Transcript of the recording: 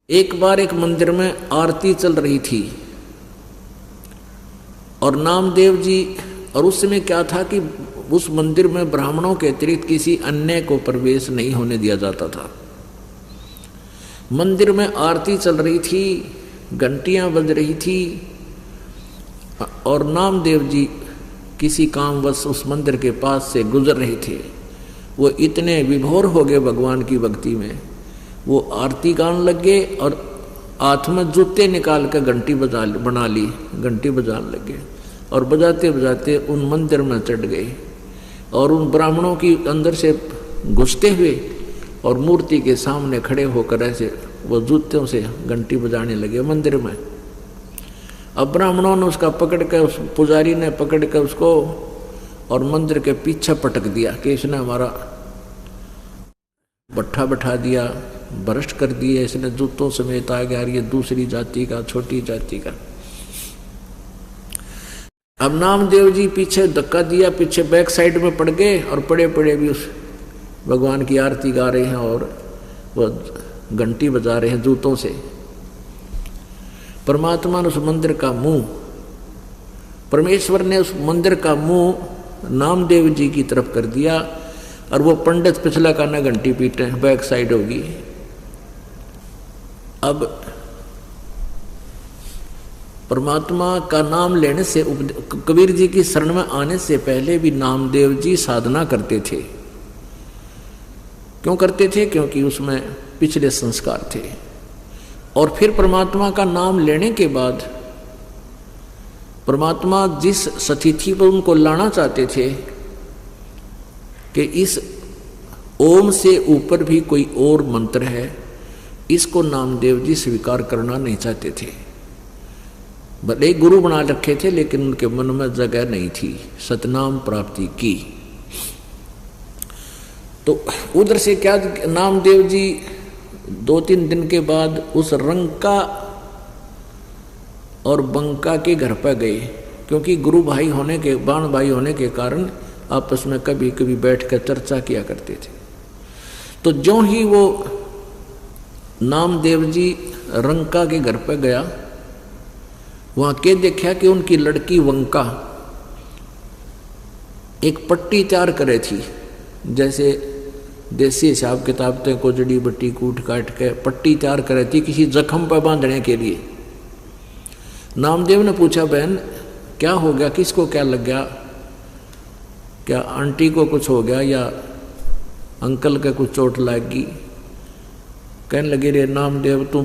एक बार एक मंदिर में आरती चल रही थी और नामदेव जी, और उस समय क्या था कि उस मंदिर में ब्राह्मणों के अतिरिक्त किसी अन्य को प्रवेश नहीं होने दिया जाता था। मंदिर में आरती चल रही थी, घंटियां बज रही थी और नामदेव जी किसी कामवश उस मंदिर के पास से गुजर रहे थे। वो इतने विभोर हो गए भगवान की भक्ति में, वो आरती गाने लगे और हाथ में जूते निकाल कर घंटी बना ली, घंटी बजाने लगे और बजाते बजाते उन मंदिर में चढ़ गए और उन ब्राह्मणों की अंदर से घुसते हुए और मूर्ति के सामने खड़े होकर ऐसे वो जूतों से घंटी बजाने लगे मंदिर में। अब ब्राह्मणों ने उसका पकड़ कर, उस पुजारी ने पकड़ कर उसको और मंदिर के पीछे पटक दिया कि इसने हमारा भट्ठा बैठा दिया, भ्रष्ट कर दिया, इसने जूतों समेत आ गया, ये दूसरी जाति का, छोटी जाति का। अब नामदेव जी पीछे धक्का दिया, पीछे बैक साइड में पड़ गए और पड़े पड़े भी उस भगवान की आरती गा रहे हैं और वो घंटी बजा रहे हैं जूतों से। परमात्मा ने उस मंदिर का मुंह, परमेश्वर ने उस मंदिर का मुंह नामदेव जी की तरफ कर दिया और वो पंडित पिछला काना घंटी पीटे, बैक साइड होगी। अब परमात्मा का नाम लेने से, कबीर जी की शरण में आने से पहले भी नामदेव जी साधना करते थे। क्यों करते थे? क्योंकि उसमें पिछले संस्कार थे। और फिर परमात्मा का नाम लेने के बाद परमात्मा जिस स्थिति पर उनको लाना चाहते थे कि इस ओम से ऊपर भी कोई और मंत्र है, इसको नामदेव जी स्वीकार करना नहीं चाहते थे। भले गुरु बना रखे थे लेकिन उनके मन में जगह नहीं थी सतनाम प्राप्ति की। तो उधर से क्या, नामदेव जी 2-3 दिन के बाद उस रंका और बंका के घर पर गए, क्योंकि गुरु भाई होने के, बाण भाई होने के कारण आपस में कभी कभी बैठकर चर्चा किया करते थे। तो जो ही वो नामदेव जी रंका के घर पर गया, वहां के देखा कि उनकी लड़की वंका एक पट्टी तैयार करे थी, जैसे देसी हिसाब किताब को जड़ी बट्टी कूट काट के पट्टी तैयार करे थी किसी जख्म पर बांधने के लिए। नामदेव ने पूछा, बहन क्या हो गया, किसको क्या लग गया, क्या आंटी को कुछ हो गया या अंकल के कुछ चोट लग गई? कहने लगे, रे नामदेव तुम